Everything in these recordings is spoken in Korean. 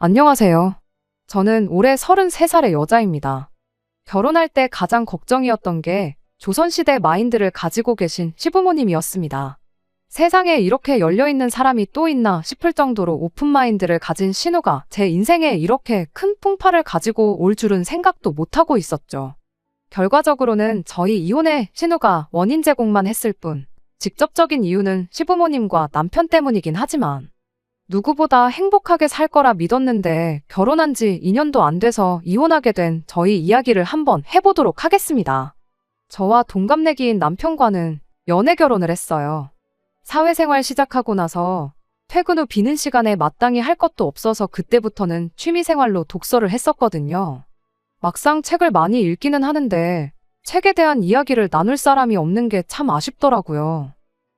안녕하세요. 저는 올해 33살의 여자입니다. 결혼할 때 가장 걱정이었던 게 조선시대 마인드를 가지고 계신 시부모님이었습니다. 세상에 이렇게 열려있는 사람이 또 있나 싶을 정도로 오픈 마인드를 가진 신우가 제 인생에 이렇게 큰 풍파를 가지고 올 줄은 생각도 못하고 있었죠. 결과적으로는 저희 이혼에 신우가 원인 제공만 했을 뿐, 직접적인 이유는 시부모님과 남편 때문이긴 하지만 누구보다 행복하게 살 거라 믿었는데 결혼한 지 2년도 안 돼서 이혼하게 된 저희 이야기를 한번 해보도록 하겠습니다. 저와 동갑내기인 남편과는 연애 결혼을 했어요. 사회생활 시작하고 나서 퇴근 후 비는 시간에 마땅히 할 것도 없어서 그때부터는 취미생활로 독서를 했었거든요. 막상 책을 많이 읽기는 하는데 책에 대한 이야기를 나눌 사람이 없는 게 참 아쉽더라고요.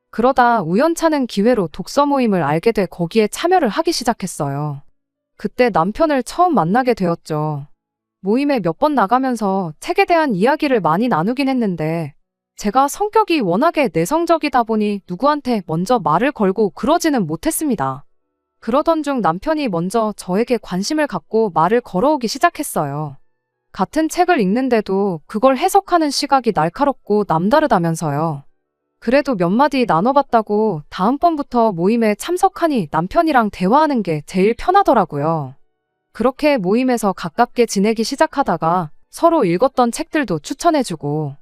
그러다 우연찮은 기회로 독서 모임을 알게 돼 거기에 참여를 하기 시작했어요. 그때 남편을 처음 만나게 되었죠. 모임에 몇 번 나가면서 책에 대한 이야기를 많이 나누긴 했는데 제가 성격이 워낙에 내성적이다 보니 누구한테 먼저 말을 걸고 그러지는 못했습니다. 그러던 중 남편이 먼저 저에게 관심을 갖고 말을 걸어오기 시작했어요. 같은 책을 읽는데도 그걸 해석하는 시각이 날카롭고 남다르다면서요. 그래도 몇 마디 나눠봤다고 다음번부터 모임에 참석하니 남편이랑 대화하는 게 제일 편하더라고요. 그렇게 모임에서 가깝게 지내기 시작하다가 서로 읽었던 책들도 추천해주고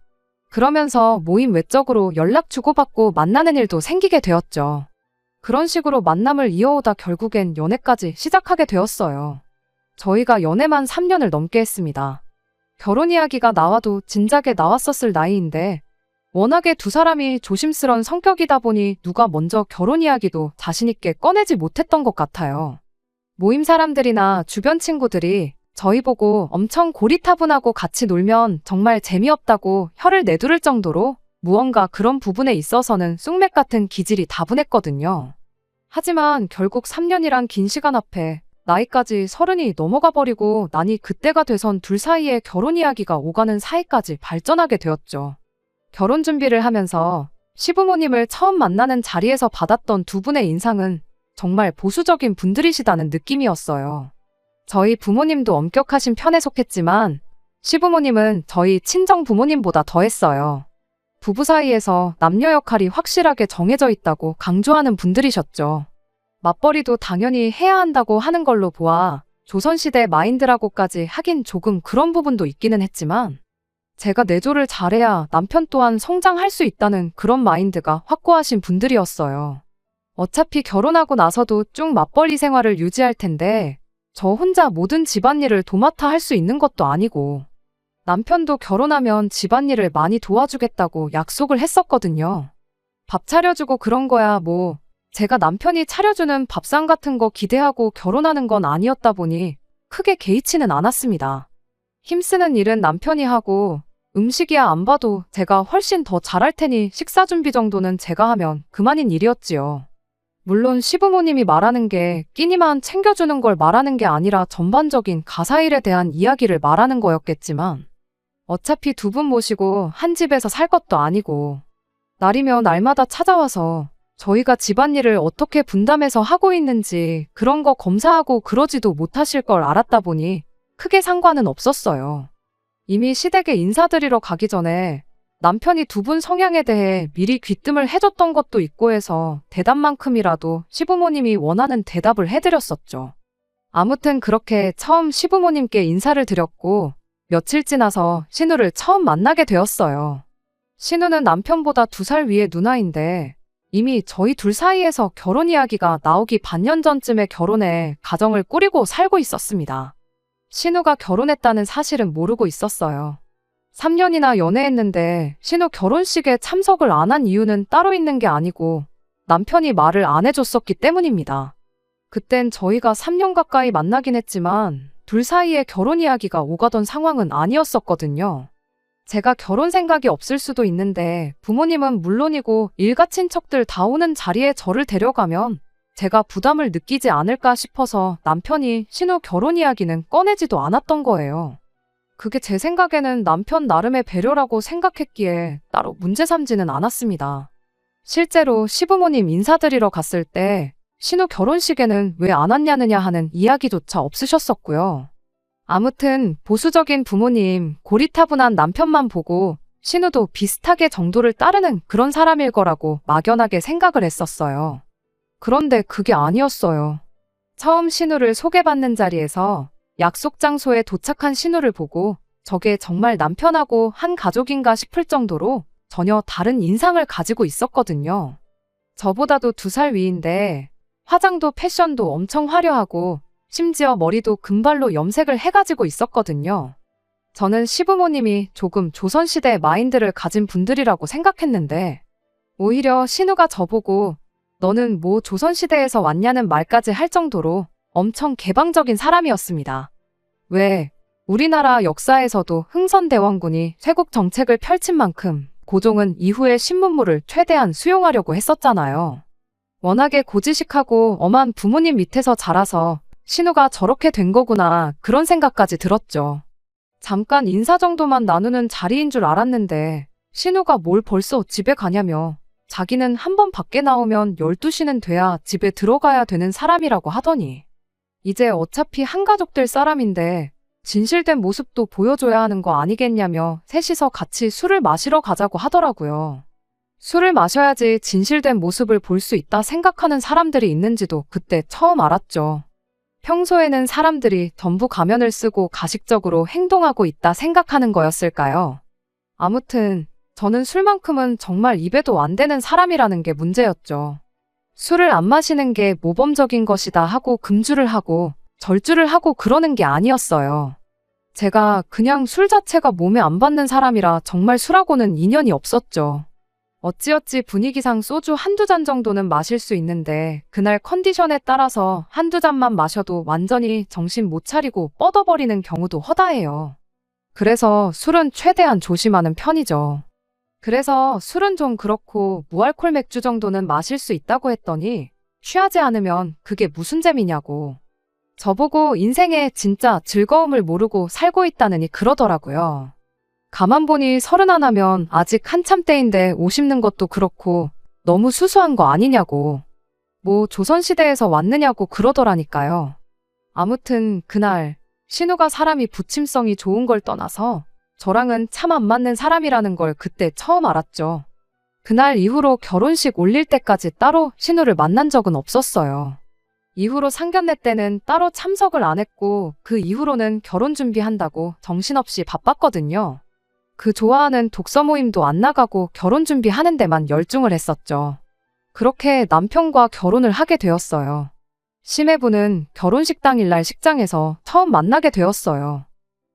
그러면서 모임 외적으로 연락 주고받고 만나는 일도 생기게 되었죠. 그런 식으로 만남을 이어오다 결국엔 연애까지 시작하게 되었어요. 저희가 연애만 3년을 넘게 했습니다. 결혼 이야기가 나와도 진작에 나왔었을 나이인데 워낙에 두 사람이 조심스런 성격이다 보니 누가 먼저 결혼 이야기도 자신있게 꺼내지 못했던 것 같아요. 모임 사람들이나 주변 친구들이 저희 보고 엄청 고리타분하고 같이 놀면 정말 재미없다고 혀를 내두를 정도로 무언가 그런 부분에 있어서는 쑥맥 같은 기질이 다분했거든요. 하지만 결국 3년이란 긴 시간 앞에 나이까지 30이 넘어가 버리고 나니 그때가 돼선 둘 사이에 결혼 이야기가 오가는 사이까지 발전하게 되었죠. 결혼 준비를 하면서 시부모님을 처음 만나는 자리에서 받았던 두 분의 인상은 정말 보수적인 분들이시다는 느낌이었어요. 저희 부모님도 엄격하신 편에 속했지만 시부모님은 저희 친정 부모님보다 더했어요. 부부 사이에서 남녀 역할이 확실하게 정해져 있다고 강조하는 분들이셨죠. 맞벌이도 당연히 해야 한다고 하는 걸로 보아 조선시대 마인드라고까지 하긴 조금 그런 부분도 있기는 했지만 제가 내조를 잘해야 남편 또한 성장할 수 있다는 그런 마인드가 확고하신 분들이었어요. 어차피 결혼하고 나서도 쭉 맞벌이 생활을 유지할 텐데 저 혼자 모든 집안일을 도맡아 할 수 있는 것도 아니고 남편도 결혼하면 집안일을 많이 도와주겠다고 약속을 했었거든요. 밥 차려주고 그런 거야 뭐 제가 남편이 차려주는 밥상 같은 거 기대하고 결혼하는 건 아니었다 보니 크게 개의치는 않았습니다. 힘쓰는 일은 남편이 하고 음식이야 안 봐도 제가 훨씬 더 잘할 테니 식사 준비 정도는 제가 하면 그만인 일이었지요. 물론 시부모님이 말하는 게 끼니만 챙겨주는 걸 말하는 게 아니라 전반적인 가사일에 대한 이야기를 말하는 거였겠지만 어차피 두 분 모시고 한 집에서 살 것도 아니고 날이면 날마다 찾아와서 저희가 집안일을 어떻게 분담해서 하고 있는지 그런 거 검사하고 그러지도 못하실 걸 알았다 보니 크게 상관은 없었어요. 이미 시댁에 인사드리러 가기 전에 남편이 두 분 성향에 대해 미리 귀뜸을 해줬던 것도 있고 해서 대답만큼이라도 시부모님이 원하는 대답을 해드렸었죠. 아무튼 그렇게 처음 시부모님께 인사를 드렸고 며칠 지나서 신우를 처음 만나게 되었어요. 신우는 남편보다 2살 위의 누나인데 이미 저희 둘 사이에서 결혼 이야기가 나오기 반년 전쯤에 결혼해 가정을 꾸리고 살고 있었습니다. 신우가 결혼했다는 사실은 모르고 있었어요. 3년이나 연애했는데 신우 결혼식에 참석을 안 한 이유는 따로 있는 게 아니고 남편이 말을 안 해줬었기 때문입니다. 그땐 저희가 3년 가까이 만나긴 했지만 둘 사이에 결혼 이야기가 오가던 상황은 아니었었거든요. 제가 결혼 생각이 없을 수도 있는데 부모님은 물론이고 일가 친척들 다 오는 자리에 저를 데려가면 제가 부담을 느끼지 않을까 싶어서 남편이 신우 결혼 이야기는 꺼내지도 않았던 거예요. 그게 제 생각에는 남편 나름의 배려라고 생각했기에 따로 문제 삼지는 않았습니다. 실제로 시부모님 인사드리러 갔을 때 신우 결혼식에는 왜 안 왔냐느냐 하는 이야기조차 없으셨었고요. 아무튼 보수적인 부모님, 고리타분한 남편만 보고 신우도 비슷하게 정도를 따르는 그런 사람일 거라고 막연하게 생각을 했었어요. 그런데 그게 아니었어요. 처음 신우를 소개받는 자리에서 약속 장소에 도착한 신우를 보고 저게 정말 남편하고 한 가족인가 싶을 정도로 전혀 다른 인상을 가지고 있었거든요. 저보다도 2살 위인데 화장도 패션도 엄청 화려하고 심지어 머리도 금발로 염색을 해가지고 있었거든요. 저는 시부모님이 조금 조선시대 마인드를 가진 분들이라고 생각했는데 오히려 신우가 저보고 너는 뭐 조선시대에서 왔냐는 말까지 할 정도로 엄청 개방적인 사람이었습니다. 왜? 우리나라 역사에서도 흥선대원군이 쇄국 정책을 펼친 만큼 고종은 이후에 신문물을 최대한 수용하려고 했었잖아요. 워낙에 고지식하고 엄한 부모님 밑에서 자라서 신우가 저렇게 된 거구나 그런 생각까지 들었죠. 잠깐 인사 정도만 나누는 자리인 줄 알았는데 신우가 뭘 벌써 집에 가냐며 자기는 한 번 밖에 나오면 12시는 돼야 집에 들어가야 되는 사람이라고 하더니 이제 어차피 한가족들 사람인데 진실된 모습도 보여줘야 하는 거 아니겠냐며 셋이서 같이 술을 마시러 가자고 하더라고요. 술을 마셔야지 진실된 모습을 볼 수 있다 생각하는 사람들이 있는지도 그때 처음 알았죠. 평소에는 사람들이 전부 가면을 쓰고 가식적으로 행동하고 있다 생각하는 거였을까요? 아무튼 저는 술만큼은 정말 입에도 안 대는 사람이라는 게 문제였죠. 술을 안 마시는 게 모범적인 것이다 하고 금주를 하고 절주를 하고 그러는 게 아니었어요. 제가 그냥 술 자체가 몸에 안 받는 사람이라 정말 술하고는 인연이 없었죠. 어찌어찌 분위기상 소주 한두 잔 정도는 마실 수 있는데 그날 컨디션에 따라서 한두 잔만 마셔도 완전히 정신 못 차리고 뻗어버리는 경우도 허다해요. 그래서 술은 최대한 조심하는 편이죠. 그래서 술은 좀 그렇고 무알콜 맥주 정도는 마실 수 있다고 했더니 취하지 않으면 그게 무슨 재미냐고. 저보고 인생에 진짜 즐거움을 모르고 살고 있다느니 그러더라고요. 가만 보니 31면 아직 한참 때인데 50는 것도 그렇고 너무 수수한 거 아니냐고. 뭐 조선시대에서 왔느냐고 그러더라니까요. 아무튼 그날 신우가 사람이 부침성이 좋은 걸 떠나서 저랑은 참 안 맞는 사람이라는 걸 그때 처음 알았죠. 그날 이후로 결혼식 올릴 때까지 따로 신우를 만난 적은 없었어요. 이후로 상견례 때는 따로 참석을 안 했고 그 이후로는 결혼 준비한다고 정신없이 바빴거든요. 그 좋아하는 독서 모임도 안 나가고 결혼 준비하는 데만 열중을 했었죠. 그렇게 남편과 결혼을 하게 되었어요. 심해부는 결혼식 당일날 식장에서 처음 만나게 되었어요.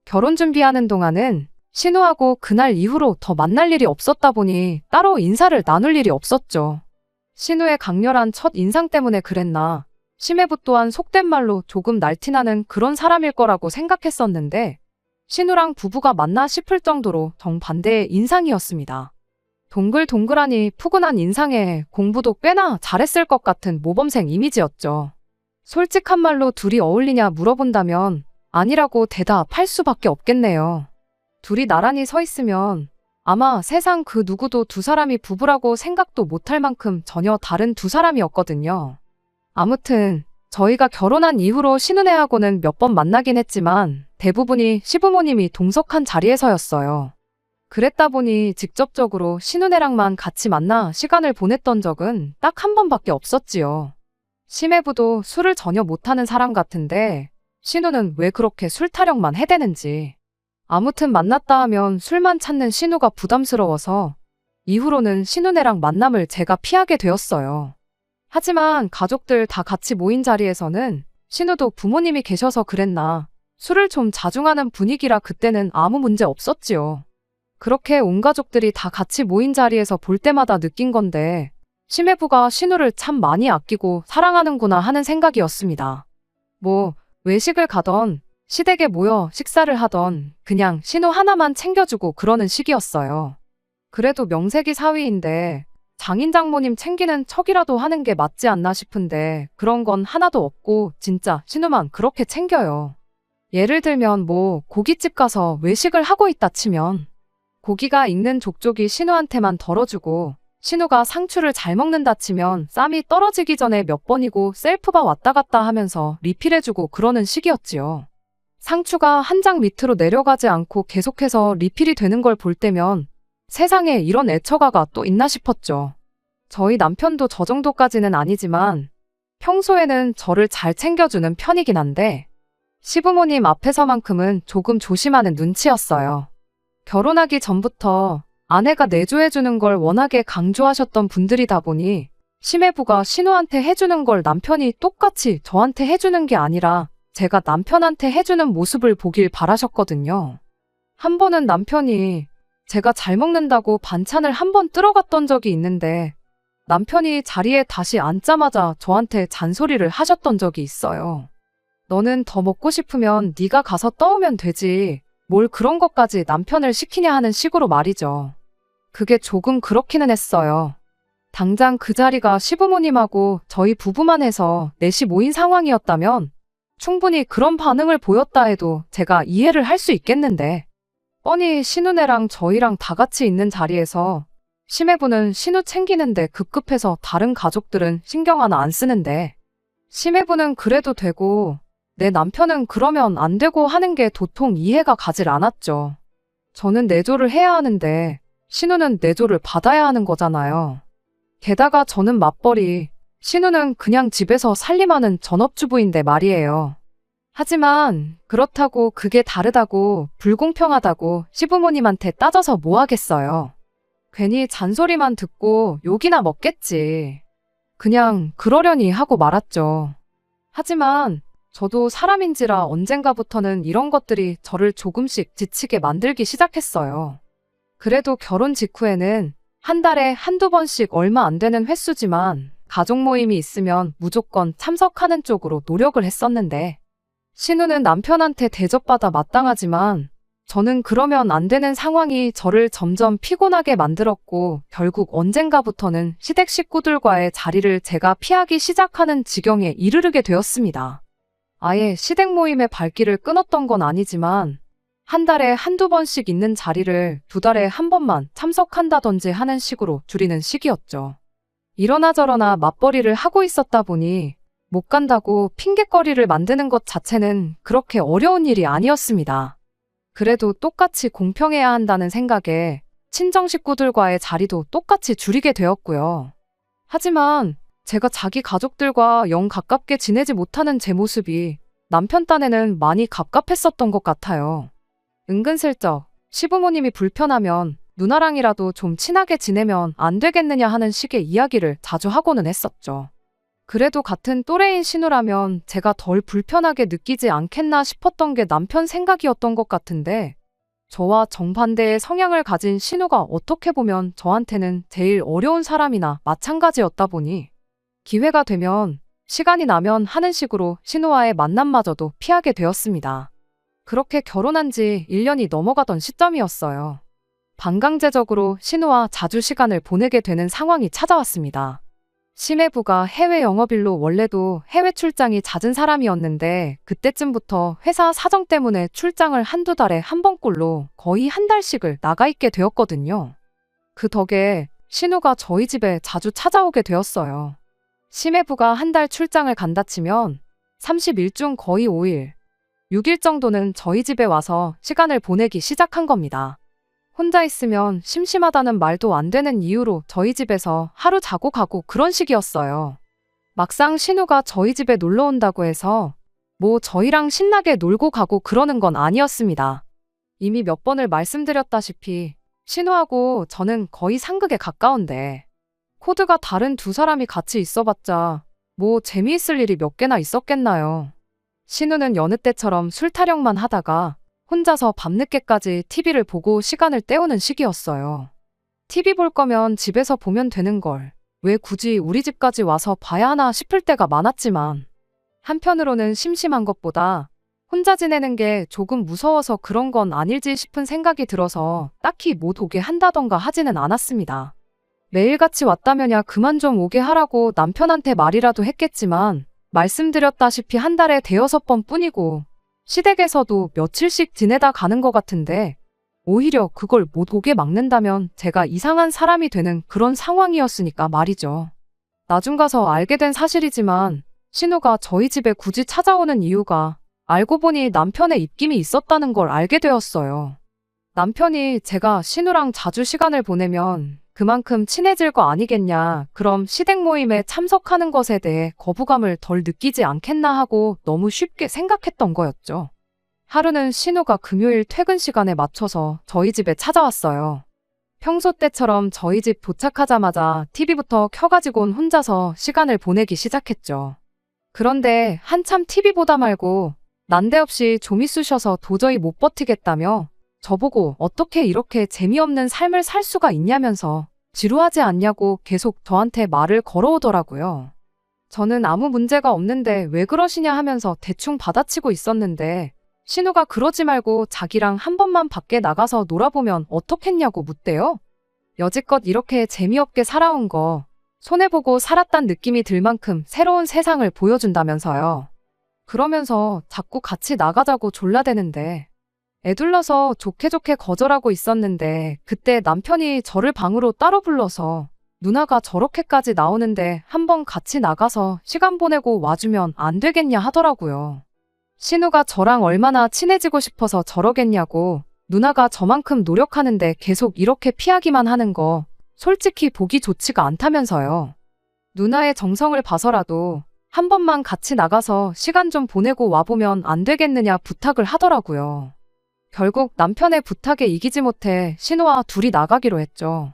결혼 준비하는 동안은 신우하고 그날 이후로 더 만날 일이 없었다 보니 따로 인사를 나눌 일이 없었죠. 신우의 강렬한 첫 인상 때문에 그랬나 심해부 또한 속된 말로 조금 날티나는 그런 사람일 거라고 생각했었는데 신우랑 부부가 맞나 싶을 정도로 정반대의 인상이었습니다. 동글동글하니 푸근한 인상에 공부도 꽤나 잘했을 것 같은 모범생 이미지였죠. 솔직한 말로 둘이 어울리냐 물어본다면 아니라고 대답할 수밖에 없겠네요. 둘이 나란히 서 있으면 아마 세상 그 누구도 두 사람이 부부라고 생각도 못할 만큼 전혀 다른 두 사람이었거든요. 아무튼 저희가 결혼한 이후로 신은혜하고는 몇 번 만나긴 했지만 대부분이 시부모님이 동석한 자리에서였어요. 그랬다 보니 직접적으로 신은혜랑만 같이 만나 시간을 보냈던 적은 딱 한 번밖에 없었지요. 심해부도 술을 전혀 못하는 사람 같은데 신우는 왜 그렇게 술 타령만 해대는지. 아무튼 만났다 하면 술만 찾는 신우가 부담스러워서 이후로는 신은혜랑 만남을 제가 피하게 되었어요. 하지만 가족들 다 같이 모인 자리에서는 신우도 부모님이 계셔서 그랬나 술을 좀 자중하는 분위기라 그때는 아무 문제 없었지요. 그렇게 온 가족들이 다 같이 모인 자리에서 볼 때마다 느낀 건데 심해부가 신우를 참 많이 아끼고 사랑하는구나 하는 생각이었습니다. 뭐 외식을 가던 시댁에 모여 식사를 하던 그냥 신우 하나만 챙겨주고 그러는 식이었어요. 그래도 명색이 사위인데 장인 장모님 챙기는 척이라도 하는 게 맞지 않나 싶은데 그런 건 하나도 없고 진짜 신우만 그렇게 챙겨요. 예를 들면 뭐 고깃집 가서 외식을 하고 있다 치면 고기가 익는 족족이 신우한테만 덜어주고 신우가 상추를 잘 먹는다 치면 쌈이 떨어지기 전에 몇 번이고 셀프바 왔다 갔다 하면서 리필해주고 그러는 시기였지요. 상추가 한 장 밑으로 내려가지 않고 계속해서 리필이 되는 걸 볼 때면 세상에 이런 애처가가 또 있나 싶었죠. 저희 남편도 저 정도까지는 아니지만 평소에는 저를 잘 챙겨주는 편이긴 한데 시부모님 앞에서만큼은 조금 조심하는 눈치였어요. 결혼하기 전부터 아내가 내조해주는 걸 워낙에 강조하셨던 분들이다 보니 시매부가 신우한테 해주는 걸 남편이 똑같이 저한테 해주는 게 아니라 제가 남편한테 해주는 모습을 보길 바라셨거든요. 한 번은 남편이 제가 잘 먹는다고 반찬을 한 번 쓸어갔던 적이 있는데 남편이 자리에 다시 앉자마자 저한테 잔소리를 하셨던 적이 있어요. 너는 더 먹고 싶으면 네가 가서 떠오면 되지. 뭘 그런 것까지 남편을 시키냐 하는 식으로 말이죠. 그게 조금 그렇기는 했어요. 당장 그 자리가 시부모님하고 저희 부부만 해서 넷이 모인 상황이었다면 충분히 그런 반응을 보였다 해도 제가 이해를 할 수 있겠는데 뻔히 신우네랑 저희랑 다 같이 있는 자리에서 시매부는 신우 챙기는데 급급해서 다른 가족들은 신경 하나 안 쓰는데 시매부는 그래도 되고 내 남편은 그러면 안 되고 하는 게 도통 이해가 가질 않았죠. 저는 내조를 해야 하는데 신우는 내조를 받아야 하는 거잖아요. 게다가 저는 맞벌이, 신우는 그냥 집에서 살림하는 전업주부인데 말이에요. 하지만 그렇다고 그게 다르다고 불공평하다고 시부모님한테 따져서 뭐 하겠어요. 괜히 잔소리만 듣고 욕이나 먹겠지. 그냥 그러려니 하고 말았죠. 하지만 저도 사람인지라 언젠가부터는 이런 것들이 저를 조금씩 지치게 만들기 시작했어요. 그래도 결혼 직후에는 한 달에 한두 번씩 얼마 안 되는 횟수지만 가족 모임이 있으면 무조건 참석하는 쪽으로 노력을 했었는데 신우는 남편한테 대접받아 마땅하지만 저는 그러면 안 되는 상황이 저를 점점 피곤하게 만들었고 결국 언젠가부터는 시댁 식구들과의 자리를 제가 피하기 시작하는 지경에 이르르게 되었습니다. 아예 시댁 모임의 발길을 끊었던 건 아니지만 한 달에 한두 번씩 있는 자리를 두 달에 한 번만 참석한다든지 하는 식으로 줄이는 시기였죠. 이러나 저러나 맞벌이를 하고 있었다 보니 못 간다고 핑곗거리를 만드는 것 자체는 그렇게 어려운 일이 아니었습니다. 그래도 똑같이 공평해야 한다는 생각에 친정 식구들과의 자리도 똑같이 줄이게 되었고요. 하지만 제가 자기 가족들과 영 가깝게 지내지 못하는 제 모습이 남편 딴에는 많이 갑갑했었던 것 같아요. 은근슬쩍 시부모님이 불편하면 누나랑이라도 좀 친하게 지내면 안 되겠느냐 하는 식의 이야기를 자주 하고는 했었죠. 그래도 같은 또래인 신우라면 제가 덜 불편하게 느끼지 않겠나 싶었던 게 남편 생각이었던 것 같은데 저와 정반대의 성향을 가진 신우가 어떻게 보면 저한테는 제일 어려운 사람이나 마찬가지였다 보니 기회가 되면 시간이 나면 하는 식으로 신우와의 만남마저도 피하게 되었습니다. 그렇게 결혼한 지 1년이 넘어가던 시점이었어요. 반강제적으로 신우와 자주 시간을 보내게 되는 상황이 찾아왔습니다. 시매부가 해외 영업일로 원래도 해외 출장이 잦은 사람이었는데 그때쯤부터 회사 사정 때문에 출장을 한두 달에 한 번꼴로 거의 한 달씩을 나가 있게 되었거든요. 그 덕에 신우가 저희 집에 자주 찾아오게 되었어요. 시매부가 한 달 출장을 간다 치면 30일 중 거의 5일, 6일 정도는 저희 집에 와서 시간을 보내기 시작한 겁니다. 혼자 있으면 심심하다는 말도 안 되는 이유로 저희 집에서 하루 자고 가고 그런 식이었어요. 막상 신우가 저희 집에 놀러 온다고 해서 뭐 저희랑 신나게 놀고 가고 그러는 건 아니었습니다. 이미 몇 번을 말씀드렸다시피 신우하고 저는 거의 상극에 가까운데 코드가 다른 두 사람이 같이 있어봤자 뭐 재미있을 일이 몇 개나 있었겠나요. 신우는 여느 때처럼 술 타령만 하다가 혼자서 밤늦게까지 TV를 보고 시간을 때우는 시기였어요. TV 볼 거면 집에서 보면 되는 걸 왜 굳이 우리 집까지 와서 봐야 하나 싶을 때가 많았지만 한편으로는 심심한 것보다 혼자 지내는 게 조금 무서워서 그런 건 아닐지 싶은 생각이 들어서 딱히 못 오게 한다던가 하지는 않았습니다. 매일같이 왔다면야 그만 좀 오게 하라고 남편한테 말이라도 했겠지만 말씀드렸다시피 한 달에 5-6번 뿐이고 시댁에서도 며칠씩 지내다 가는 것 같은데 오히려 그걸 못 오게 막는다면 제가 이상한 사람이 되는 그런 상황이었으니까 말이죠. 나중 가서 알게 된 사실이지만 신우가 저희 집에 굳이 찾아오는 이유가 알고 보니 남편의 입김이 있었다는 걸 알게 되었어요. 남편이 제가 신우랑 자주 시간을 보내면 그만큼 친해질 거 아니겠냐, 그럼 시댁 모임에 참석하는 것에 대해 거부감을 덜 느끼지 않겠나 하고 너무 쉽게 생각했던 거였죠. 하루는 신우가 금요일 퇴근 시간에 맞춰서 저희 집에 찾아왔어요. 평소 때처럼 저희 집 도착하자마자 TV부터 켜가지고는 혼자서 시간을 보내기 시작했죠. 그런데 한참 TV 보다 말고 난데없이 좀 있으셔서 도저히 못 버티겠다며 저보고 어떻게 이렇게 재미없는 삶을 살 수가 있냐면서 지루하지 않냐고 계속 저한테 말을 걸어오더라고요. 저는 아무 문제가 없는데 왜 그러시냐 하면서 대충 받아치고 있었는데 신우가 그러지 말고 자기랑 한 번만 밖에 나가서 놀아보면 어떻겠냐고 묻대요. 여지껏 이렇게 재미없게 살아온 거 손해보고 살았단 느낌이 들 만큼 새로운 세상을 보여준다면서요. 그러면서 자꾸 같이 나가자고 졸라대는데 애둘러서 좋게 거절하고 있었는데 그때 남편이 저를 방으로 따로 불러서 누나가 저렇게까지 나오는데 한번 같이 나가서 시간 보내고 와주면 안 되겠냐 하더라고요. 신우가 저랑 얼마나 친해지고 싶어서 저러겠냐고, 누나가 저만큼 노력하는데 계속 이렇게 피하기만 하는 거 솔직히 보기 좋지가 않다면서요. 누나의 정성을 봐서라도 한 번만 같이 나가서 시간 좀 보내고 와보면 안 되겠느냐 부탁을 하더라고요. 결국 남편의 부탁에 이기지 못해 신우와 둘이 나가기로 했죠.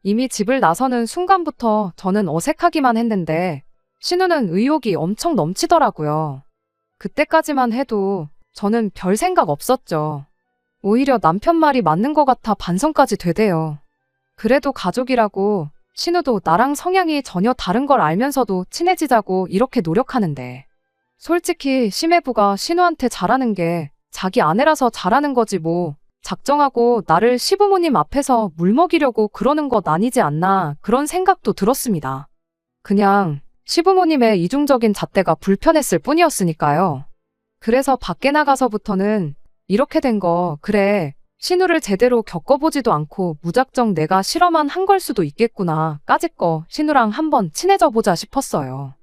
이미 집을 나서는 순간부터 저는 어색하기만 했는데 신우는 의욕이 엄청 넘치더라고요. 그때까지만 해도 저는 별 생각 없었죠. 오히려 남편 말이 맞는 것 같아 반성까지 되대요. 그래도 가족이라고 신우도 나랑 성향이 전혀 다른 걸 알면서도 친해지자고 이렇게 노력하는데 솔직히 심해부가 신우한테 잘하는 게 자기 아내라서 잘하는 거지 뭐 작정하고 나를 시부모님 앞에서 물먹이려고 그러는 것 아니지 않나 그런 생각도 들었습니다. 그냥 시부모님의 이중적인 잣대가 불편했을 뿐이었으니까요. 그래서 밖에 나가서부터는 이렇게 된 거 그래 신우를 제대로 겪어보지도 않고 무작정 내가 실험만 한 걸 수도 있겠구나 까짓거 신우랑 한번 친해져 보자 싶었어요.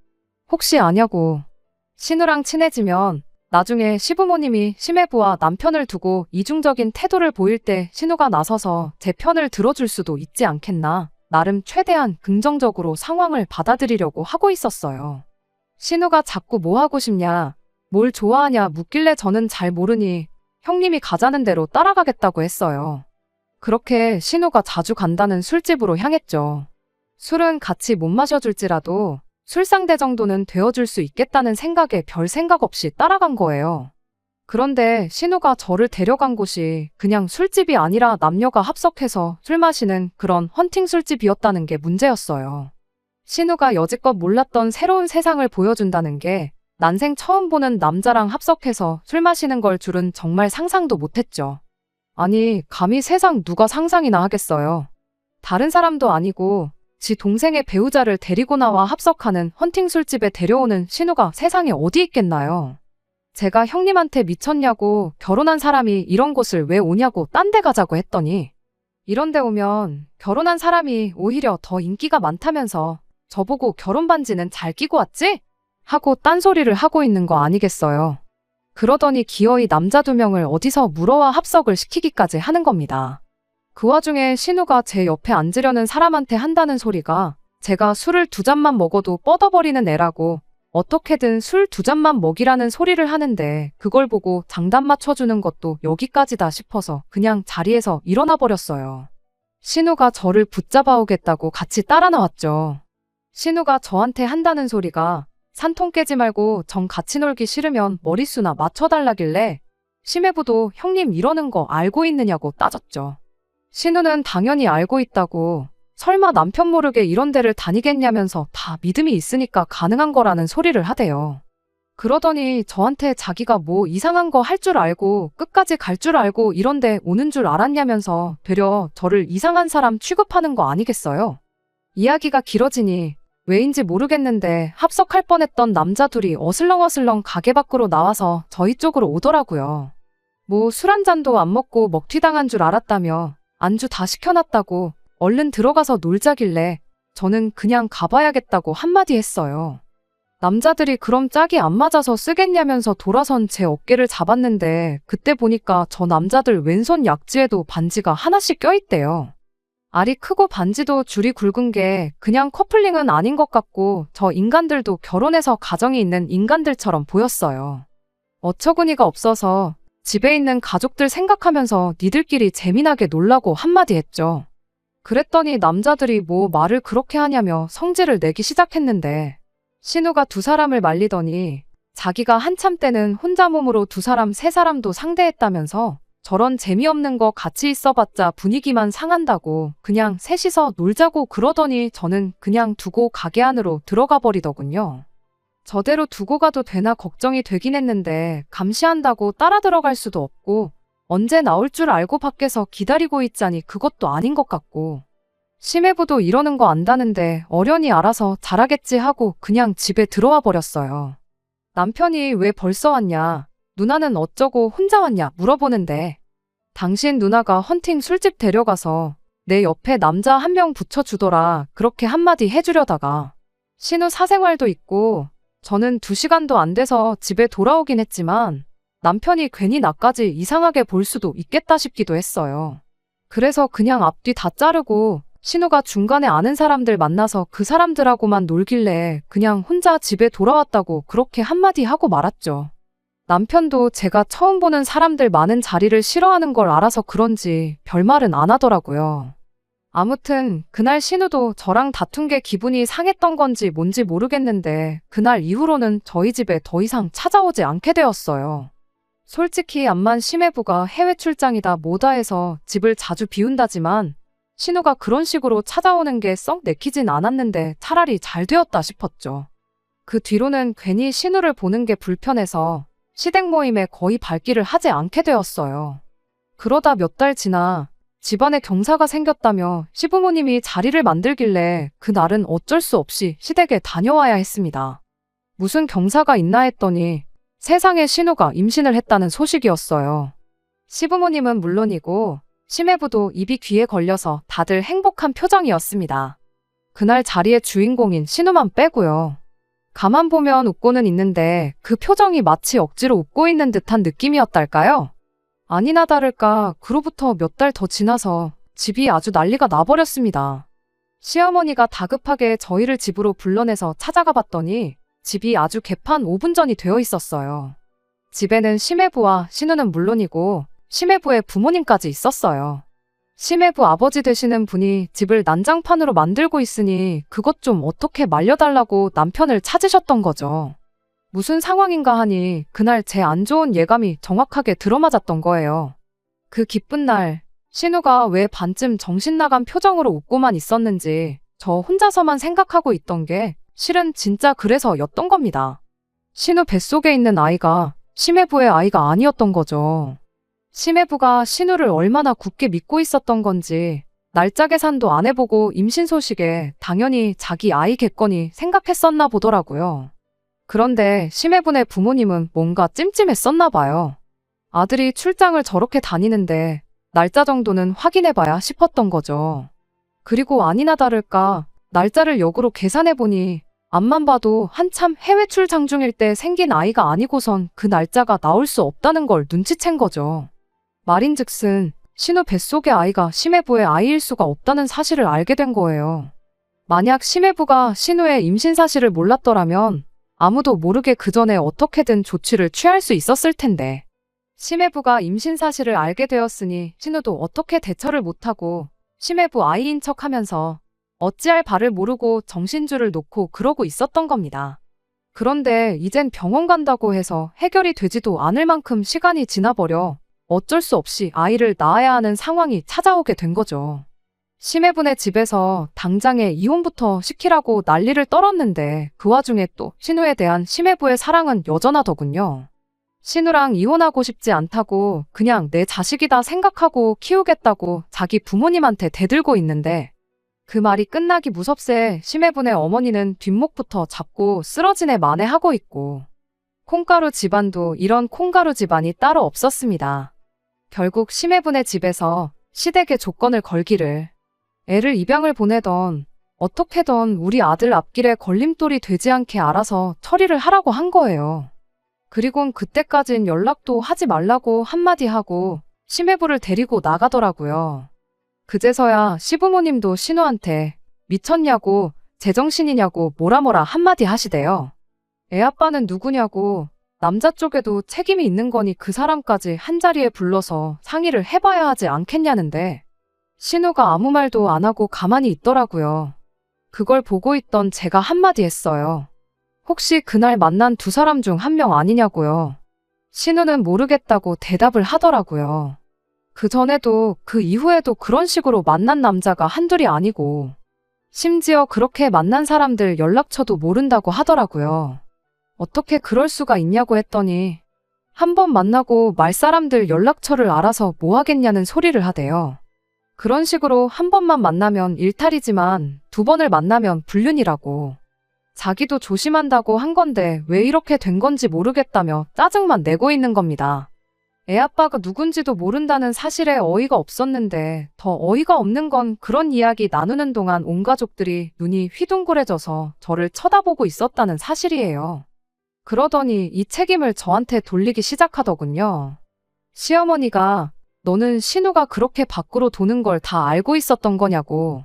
혹시 아냐고. 신우랑 친해지면 나중에 시부모님이 심해부와 남편을 두고 이중적인 태도를 보일 때 신우가 나서서 제 편을 들어줄 수도 있지 않겠나. 나름 최대한 긍정적으로 상황을 받아들이려고 하고 있었어요. 신우가 자꾸 뭐 하고 싶냐, 뭘 좋아하냐 묻길래 저는 잘 모르니 형님이 가자는 대로 따라가겠다고 했어요. 그렇게 신우가 자주 간다는 술집으로 향했죠. 술은 같이 못 마셔줄지라도 술상대 정도는 되어줄 수 있겠다는 생각에 별 생각 없이 따라간 거예요. 그런데 신우가 저를 데려간 곳이 그냥 술집이 아니라 남녀가 합석해서 술 마시는 그런 헌팅 술집이었다는 게 문제였어요. 신우가 여지껏 몰랐던 새로운 세상을 보여준다는 게 난생 처음 보는 남자랑 합석해서 술 마시는 걸 줄은 정말 상상도 못했죠. 아니, 감히 세상 누가 상상이나 하겠어요. 다른 사람도 아니고 지 동생의 배우자를 데리고 나와 합석하는 헌팅 술집에 데려오는 신우가 세상에 어디 있겠나요? 제가 형님한테 미쳤냐고 결혼한 사람이 이런 곳을 왜 오냐고 딴 데 가자고 했더니 이런 데 오면 결혼한 사람이 오히려 더 인기가 많다면서 저보고 결혼 반지는 잘 끼고 왔지? 하고 딴소리를 하고 있는 거 아니겠어요. 그러더니 기어이 남자 2명을 어디서 물어와 합석을 시키기까지 하는 겁니다. 그 와중에 신우가 제 옆에 앉으려는 사람한테 한다는 소리가 제가 술을 2잔만 먹어도 뻗어버리는 애라고 어떻게든 술 2잔만 먹이라는 소리를 하는데 그걸 보고 장단 맞춰주는 것도 여기까지다 싶어서 그냥 자리에서 일어나 버렸어요. 신우가 저를 붙잡아 오겠다고 같이 따라 나왔죠. 신우가 저한테 한다는 소리가 산통 깨지 말고 정 같이 놀기 싫으면 머릿수나 맞춰달라길래 심해부도 형님 이러는 거 알고 있느냐고 따졌죠. 신우는 당연히 알고 있다고 설마 남편 모르게 이런 데를 다니겠냐면서 다 믿음이 있으니까 가능한 거라는 소리를 하대요. 그러더니 저한테 자기가 뭐 이상한 거 할 줄 알고 끝까지 갈 줄 알고 이런 데 오는 줄 알았냐면서 되려 저를 이상한 사람 취급하는 거 아니겠어요? 이야기가 길어지니 왜인지 모르겠는데 합석할 뻔했던 남자 둘이 어슬렁어슬렁 가게 밖으로 나와서 저희 쪽으로 오더라고요. 뭐 술 한 잔도 안 먹고 먹튀당한 줄 알았다며 안주 다 시켜놨다고 얼른 들어가서 놀자길래 저는 그냥 가봐야겠다고 한마디 했어요. 남자들이 그럼 짝이 안 맞아서 쓰겠냐면서 돌아선 제 어깨를 잡았는데 그때 보니까 저 남자들 왼손 약지에도 반지가 하나씩 껴있대요. 알이 크고 반지도 줄이 굵은 게 그냥 커플링은 아닌 것 같고 저 인간들도 결혼해서 가정이 있는 인간들처럼 보였어요. 어처구니가 없어서 집에 있는 가족들 생각하면서 니들끼리 재미나게 놀라고 한마디 했죠. 그랬더니 남자들이 뭐 말을 그렇게 하냐며 성질을 내기 시작했는데 신우가 두 사람을 말리더니 자기가 한참 때는 혼자 몸으로 두 사람 세 사람도 상대했다면서 저런 재미없는 거 같이 있어봤자 분위기만 상한다고 그냥 셋이서 놀자고 그러더니 저는 그냥 두고 가게 안으로 들어가 버리더군요. 저대로 두고 가도 되나 걱정이 되긴 했는데 감시한다고 따라 들어갈 수도 없고 언제 나올 줄 알고 밖에서 기다리고 있자니 그것도 아닌 것 같고 심해부도 이러는 거 안다는데 어련히 알아서 잘하겠지 하고 그냥 집에 들어와 버렸어요. 남편이 왜 벌써 왔냐, 누나는 어쩌고 혼자 왔냐 물어보는데 당신 누나가 헌팅 술집 데려가서 내 옆에 남자 한 명 붙여주더라 그렇게 한마디 해주려다가 신우 사생활도 있고 저는 2시간도 안 돼서 집에 돌아오긴 했지만 남편이 괜히 나까지 이상하게 볼 수도 있겠다 싶기도 했어요. 그래서 그냥 앞뒤 다 자르고 신우가 중간에 아는 사람들 만나서 그 사람들하고만 놀길래 그냥 혼자 집에 돌아왔다고 그렇게 한마디 하고 말았죠. 남편도 제가 처음 보는 사람들 많은 자리를 싫어하는 걸 알아서 그런지 별말은 안 하더라고요. 아무튼 그날 신우도 저랑 다툰 게 기분이 상했던 건지 뭔지 모르겠는데 그날 이후로는 저희 집에 더 이상 찾아오지 않게 되었어요. 솔직히 암만 심해부가 해외 출장이다 뭐다 해서 집을 자주 비운다지만 신우가 그런 식으로 찾아오는 게 썩 내키진 않았는데 차라리 잘 되었다 싶었죠. 그 뒤로는 괜히 신우를 보는 게 불편해서 시댁 모임에 거의 발길을 하지 않게 되었어요. 그러다 몇 달 지나 집안에 경사가 생겼다며 시부모님이 자리를 만들길래 그날은 어쩔 수 없이 시댁에 다녀와야 했습니다. 무슨 경사가 있나 했더니 세상에 신우가 임신을 했다는 소식이었어요. 시부모님은 물론이고 심해부도 입이 귀에 걸려서 다들 행복한 표정이었습니다. 그날 자리의 주인공인 신우만 빼고요. 가만 보면 웃고는 있는데 그 표정이 마치 억지로 웃고 있는 듯한 느낌이었달까요? 아니나 다를까 그로부터 몇 달 더 지나서 집이 아주 난리가 나버렸습니다. 시어머니가 다급하게 저희를 집으로 불러내서 찾아가 봤더니 집이 아주 개판 5분 전이 되어 있었어요. 집에는 심해부와 신우는 물론이고 심해부의 부모님까지 있었어요. 심해부 아버지 되시는 분이 집을 난장판으로 만들고 있으니 그것 좀 어떻게 말려달라고 남편을 찾으셨던 거죠. 무슨 상황인가 하니 그날 제 안 좋은 예감이 정확하게 들어맞았던 거예요. 그 기쁜 날 신우가 왜 반쯤 정신 나간 표정으로 웃고만 있었는지 저 혼자서만 생각하고 있던 게 실은 진짜 그래서였던 겁니다. 신우 뱃속에 있는 아이가 심해부의 아이가 아니었던 거죠. 심해부가 신우를 얼마나 굳게 믿고 있었던 건지 날짜 계산도 안 해보고 임신 소식에 당연히 자기 아이겠거니 생각했었나 보더라고요. 그런데 심해부의 부모님은 뭔가 찜찜했었나 봐요. 아들이 출장을 저렇게 다니는데 날짜 정도는 확인해봐야 싶었던 거죠. 그리고 아니나 다를까 날짜를 역으로 계산해보니 앞만 봐도 한참 해외 출장 중일 때 생긴 아이가 아니고선 그 날짜가 나올 수 없다는 걸 눈치챈 거죠. 말인즉슨 신우 뱃속의 아이가 심해부의 아이일 수가 없다는 사실을 알게 된 거예요. 만약 심해부가 신우의 임신 사실을 몰랐더라면 아무도 모르게 그 전에 어떻게든 조치를 취할 수 있었을 텐데 심해부가 임신 사실을 알게 되었으니 신우도 어떻게 대처를 못하고 심해부 아이인 척하면서 어찌할 바를 모르고 정신줄을 놓고 그러고 있었던 겁니다. 그런데 이젠 병원 간다고 해서 해결이 되지도 않을 만큼 시간이 지나버려 어쩔 수 없이 아이를 낳아야 하는 상황이 찾아오게 된 거죠. 심해분의 집에서 당장에 이혼부터 시키라고 난리를 떨었는데 그 와중에 또 신우에 대한 심해부의 사랑은 여전하더군요. 신우랑 이혼하고 싶지 않다고 그냥 내 자식이다 생각하고 키우겠다고 자기 부모님한테 대들고 있는데 그 말이 끝나기 무섭세 심해분의 어머니는 뒷목부터 잡고 쓰러진 애 만회하고 있고 콩가루 집안도 이런 콩가루 집안이 따로 없었습니다. 결국 심해분의 집에서 시댁에 조건을 걸기를. 애를 입양을 보내던 어떻게든 우리 아들 앞길에 걸림돌이 되지 않게 알아서 처리를 하라고 한 거예요. 그리곤 그때까진 연락도 하지 말라고 한마디 하고 심해부를 데리고 나가더라고요. 그제서야 시부모님도 신우한테 미쳤냐고 제정신이냐고 뭐라 한마디 하시대요. 애 아빠는 누구냐고 남자 쪽에도 책임이 있는 거니 그 사람까지 한자리에 불러서 상의를 해봐야 하지 않겠냐는데 신우가 아무 말도 안 하고 가만히 있더라고요. 그걸 보고 있던 제가 한마디 했어요. 혹시 그날 만난 두 사람 중 한 명 아니냐고요. 신우는 모르겠다고 대답을 하더라고요. 그 전에도 그 이후에도 그런 식으로 만난 남자가 한둘이 아니고 심지어 그렇게 만난 사람들 연락처도 모른다고 하더라고요. 어떻게 그럴 수가 있냐고 했더니 한 번 만나고 말 사람들 연락처를 알아서 뭐 하겠냐는 소리를 하대요. 그런 식으로 한 번만 만나면 일탈이지만 두 번을 만나면 불륜이라고. 자기도 조심한다고 한 건데 왜 이렇게 된 건지 모르겠다며 짜증만 내고 있는 겁니다. 애 아빠가 누군지도 모른다는 사실에 어이가 없었는데 더 어이가 없는 건 그런 이야기 나누는 동안 온 가족들이 눈이 휘둥그레져서 저를 쳐다보고 있었다는 사실이에요. 그러더니 이 책임을 저한테 돌리기 시작하더군요. 시어머니가 너는 신우가 그렇게 밖으로 도는 걸 다 알고 있었던 거냐고.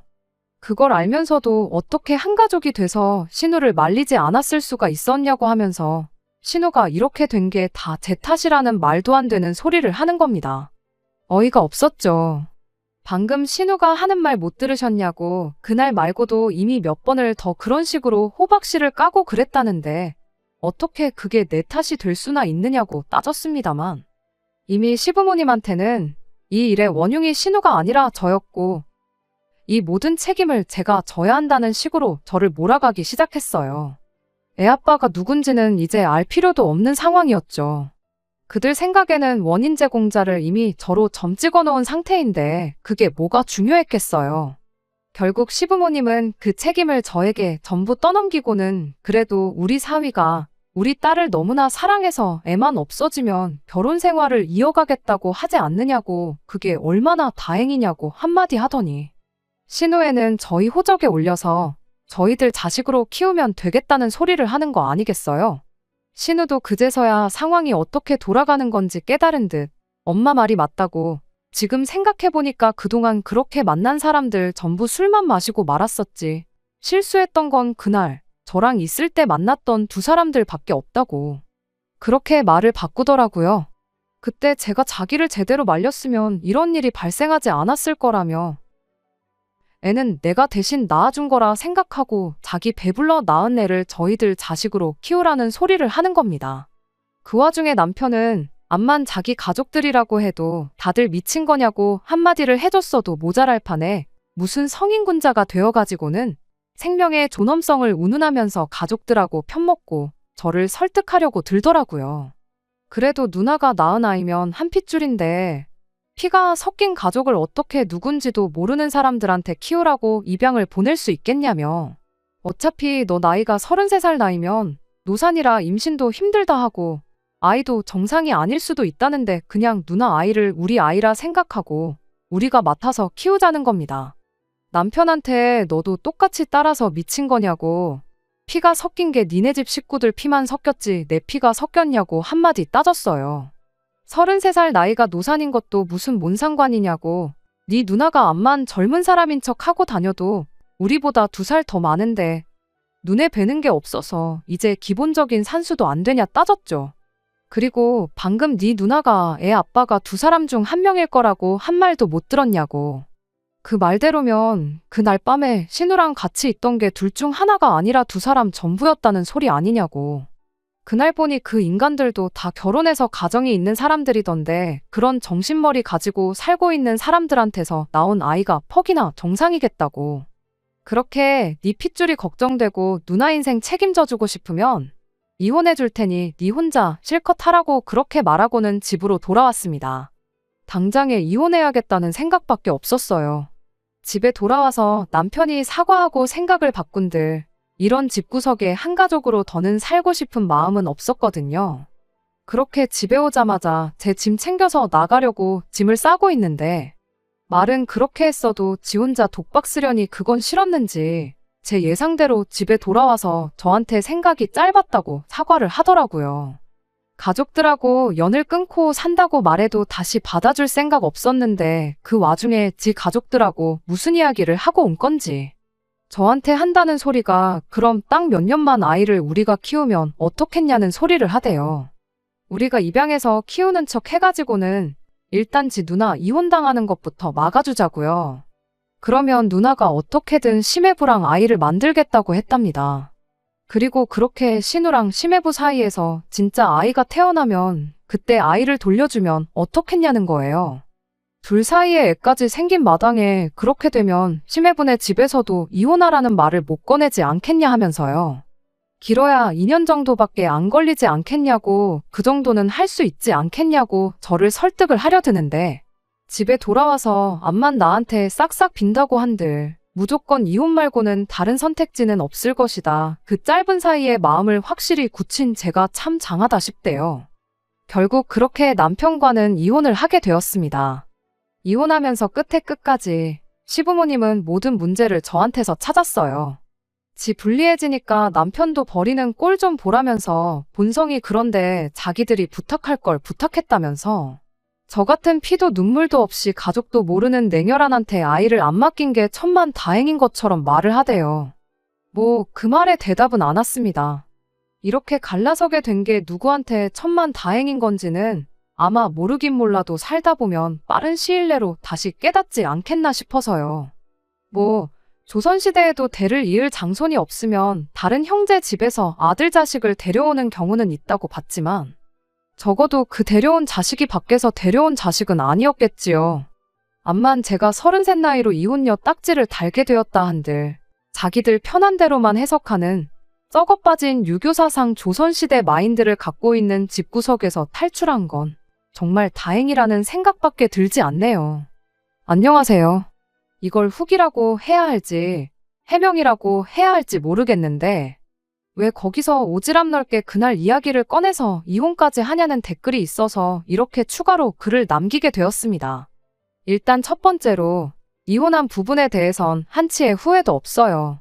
그걸 알면서도 어떻게 한 가족이 돼서 신우를 말리지 않았을 수가 있었냐고 하면서 신우가 이렇게 된 게 다 제 탓이라는 말도 안 되는 소리를 하는 겁니다. 어이가 없었죠. 방금 신우가 하는 말 못 들으셨냐고 그날 말고도 이미 몇 번을 더 그런 식으로 호박씨를 까고 그랬다는데 어떻게 그게 내 탓이 될 수나 있느냐고 따졌습니다만 이미 시부모님한테는 이 일의 원흉이 신우가 아니라 저였고 이 모든 책임을 제가 져야 한다는 식으로 저를 몰아가기 시작했어요. 애 아빠가 누군지는 이제 알 필요도 없는 상황이었죠. 그들 생각에는 원인 제공자를 이미 저로 점 찍어 놓은 상태인데 그게 뭐가 중요했겠어요. 결국 시부모님은 그 책임을 저에게 전부 떠넘기고는 그래도 우리 사위가 우리 딸을 너무나 사랑해서 애만 없어지면 결혼 생활을 이어가겠다고 하지 않느냐고 그게 얼마나 다행이냐고 한마디 하더니 신우애는 저희 호적에 올려서 저희들 자식으로 키우면 되겠다는 소리를 하는 거 아니겠어요? 신우도 그제서야 상황이 어떻게 돌아가는 건지 깨달은 듯 엄마 말이 맞다고 지금 생각해보니까 그동안 그렇게 만난 사람들 전부 술만 마시고 말았었지. 실수했던 건 그날 저랑 있을 때 만났던 두 사람들밖에 없다고. 그렇게 말을 바꾸더라고요. 그때 제가 자기를 제대로 말렸으면 이런 일이 발생하지 않았을 거라며 애는 내가 대신 낳아준 거라 생각하고 자기 배불러 낳은 애를 저희들 자식으로 키우라는 소리를 하는 겁니다. 그 와중에 남편은 암만 자기 가족들이라고 해도 다들 미친 거냐고 한마디를 해줬어도 모자랄 판에 무슨 성인군자가 되어가지고는 생명의 존엄성을 운운하면서 가족들하고 편먹고 저를 설득하려고 들더라고요. 그래도 누나가 낳은 아이면 한 핏줄인데 피가 섞인 가족을 어떻게 누군지도 모르는 사람들한테 키우라고 입양을 보낼 수 있겠냐며. 어차피 너 나이가 33살 나이면 노산이라 임신도 힘들다 하고 아이도 정상이 아닐 수도 있다는데 그냥 누나 아이를 우리 아이라 생각하고 우리가 맡아서 키우자는 겁니다. 남편한테 너도 똑같이 따라서 미친 거냐고 피가 섞인 게 니네 집 식구들 피만 섞였지 내 피가 섞였냐고 한마디 따졌어요. 33살 나이가 노산인 것도 무슨 뭔 상관이냐고 네 누나가 암만 젊은 사람인 척 하고 다녀도 우리보다 2살 더 많은데 눈에 뵈는 게 없어서 이제 기본적인 산수도 안 되냐 따졌죠. 그리고 방금 네 누나가 애 아빠가 2사람 중 1명일 거라고 한 말도 못 들었냐고. 그 말대로면 그날 밤에 신우랑 같이 있던 게 둘 중 하나가 아니라 2사람 전부였다는 소리 아니냐고. 그날 보니 그 인간들도 다 결혼해서 가정이 있는 사람들이던데 그런 정신머리 가지고 살고 있는 사람들한테서 나온 아이가 퍽이나 정상이겠다고. 그렇게 네 핏줄이 걱정되고 누나 인생 책임져주고 싶으면 이혼해 줄 테니 네 혼자 실컷 하라고 그렇게 말하고는 집으로 돌아왔습니다. 당장에 이혼해야겠다는 생각밖에 없었어요. 집에 돌아와서 남편이 사과하고 생각을 바꾼들 이런 집구석에 한 가족으로 더는 살고 싶은 마음은 없었거든요. 그렇게 집에 오자마자 제 짐 챙겨서 나가려고 짐을 싸고 있는데 말은 그렇게 했어도 지 혼자 독박 쓰려니 그건 싫었는지 제 예상대로 집에 돌아와서 저한테 생각이 짧았다고 사과를 하더라고요. 가족들하고 연을 끊고 산다고 말해도 다시 받아줄 생각 없었는데 그 와중에 지 가족들하고 무슨 이야기를 하고 온 건지. 저한테 한다는 소리가 그럼 딱 몇 년만 아이를 우리가 키우면 어떻겠냐는 소리를 하대요. 우리가 입양해서 키우는 척 해가지고는 일단 지 누나 이혼당하는 것부터 막아주자고요. 그러면 누나가 어떻게든 심해부랑 아이를 만들겠다고 했답니다. 그리고 그렇게 신우랑 심해부 사이에서 진짜 아이가 태어나면 그때 아이를 돌려주면 어떻겠냐는 거예요. 둘 사이에 애까지 생긴 마당에 그렇게 되면 심해부네 집에서도 이혼하라는 말을 못 꺼내지 않겠냐 하면서요. 길어야 2년 정도밖에 안 걸리지 않겠냐고 그 정도는 할 수 있지 않겠냐고 저를 설득을 하려 드는데 집에 돌아와서 암만 나한테 싹싹 빈다고 한들 무조건 이혼 말고는 다른 선택지는 없을 것이다. 그 짧은 사이에 마음을 확실히 굳힌 제가 참 장하다 싶대요. 결국 그렇게 남편과는 이혼을 하게 되었습니다. 이혼하면서 끝에 끝까지 시부모님은 모든 문제를 저한테서 찾았어요. 지 불리해지니까 남편도 버리는 꼴 좀 보라면서 본성이 그런데 자기들이 부탁할 걸 부탁했다면서 저 같은 피도 눈물도 없이 가족도 모르는 냉혈한한테 아이를 안 맡긴 게 천만다행인 것처럼 말을 하대요. 뭐 그 말에 대답은 안 왔습니다. 이렇게 갈라서게 된 게 누구한테 천만다행인 건지는 아마 모르긴 몰라도 살다 보면 빠른 시일 내로 다시 깨닫지 않겠나 싶어서요. 뭐 조선시대에도 대를 이을 장손이 없으면 다른 형제 집에서 아들 자식을 데려오는 경우는 있다고 봤지만 적어도 그 데려온 자식이 밖에서 데려온 자식은 아니었겠지요. 암만 제가 33 나이로 이혼녀 딱지를 달게 되었다 한들 자기들 편한 대로만 해석하는 썩어 빠진 유교사상 조선시대 마인드를 갖고 있는 집구석에서 탈출한 건 정말 다행이라는 생각밖에 들지 않네요. 안녕하세요. 이걸 후기라고 해야 할지 해명이라고 해야 할지 모르겠는데 왜 거기서 오지랖 넓게 그날 이야기를 꺼내서 이혼까지 하냐는 댓글이 있어서 이렇게 추가로 글을 남기게 되었습니다. 일단 첫 번째로 이혼한 부분에 대해선 한치의 후회도 없어요.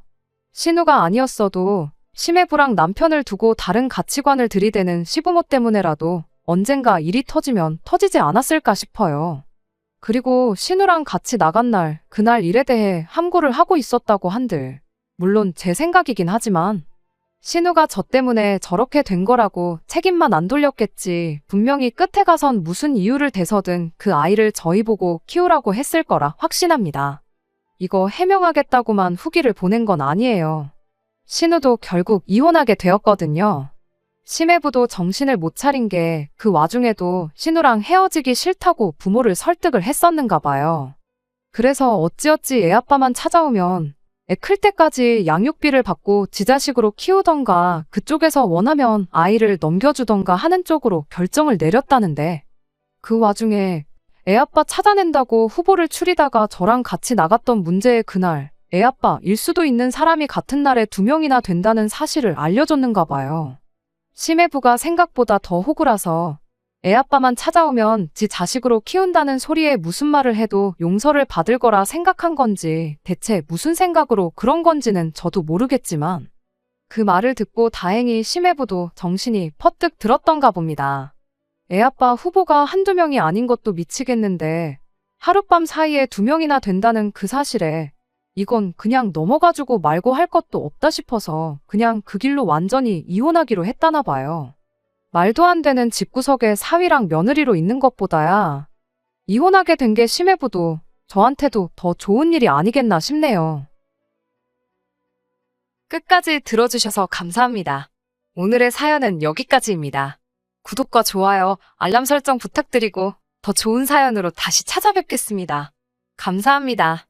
신우가 아니었어도 심해부랑 남편을 두고 다른 가치관을 들이대는 시부모 때문에라도 언젠가 일이 터지면 터지지 않았을까 싶어요. 그리고 신우랑 같이 나간 날, 그날 일에 대해 함구를 하고 있었다고 한들 물론 제 생각이긴 하지만 신우가 저 때문에 저렇게 된 거라고 책임만 안 돌렸겠지. 분명히 끝에 가선 무슨 이유를 대서든 그 아이를 저희 보고 키우라고 했을 거라 확신합니다. 이거 해명하겠다고만 후기를 보낸 건 아니에요. 신우도 결국 이혼하게 되었거든요. 심해부도 정신을 못 차린 게 그 와중에도 신우랑 헤어지기 싫다고 부모를 설득을 했었는가 봐요. 그래서 어찌어찌 애아빠만 찾아오면 애 클 때까지 양육비를 받고 지 자식으로 키우던가 그쪽에서 원하면 아이를 넘겨주던가 하는 쪽으로 결정을 내렸다는데 그 와중에 애아빠 찾아낸다고 후보를 추리다가 저랑 같이 나갔던 문제의 그날 애아빠일 수도 있는 사람이 같은 날에 2명이나 된다는 사실을 알려줬는가 봐요. 심해부가 생각보다 더 호구라서 애아빠만 찾아오면 지 자식으로 키운다는 소리에 무슨 말을 해도 용서를 받을 거라 생각한 건지 대체 무슨 생각으로 그런 건지는 저도 모르겠지만 그 말을 듣고 다행히 심해부도 정신이 퍼뜩 들었던가 봅니다. 애아빠 후보가 한두 명이 아닌 것도 미치겠는데 하룻밤 사이에 2명이나 된다는 그 사실에 이건 그냥 넘어가주고 말고 할 것도 없다 싶어서 그냥 그 길로 완전히 이혼하기로 했다나 봐요. 말도 안 되는 집구석에 사위랑 며느리로 있는 것보다야 이혼하게 된 게 심해부도 저한테도 더 좋은 일이 아니겠나 싶네요. 끝까지 들어주셔서 감사합니다. 오늘의 사연은 여기까지입니다. 구독과 좋아요, 알람 설정 부탁드리고 더 좋은 사연으로 다시 찾아뵙겠습니다. 감사합니다.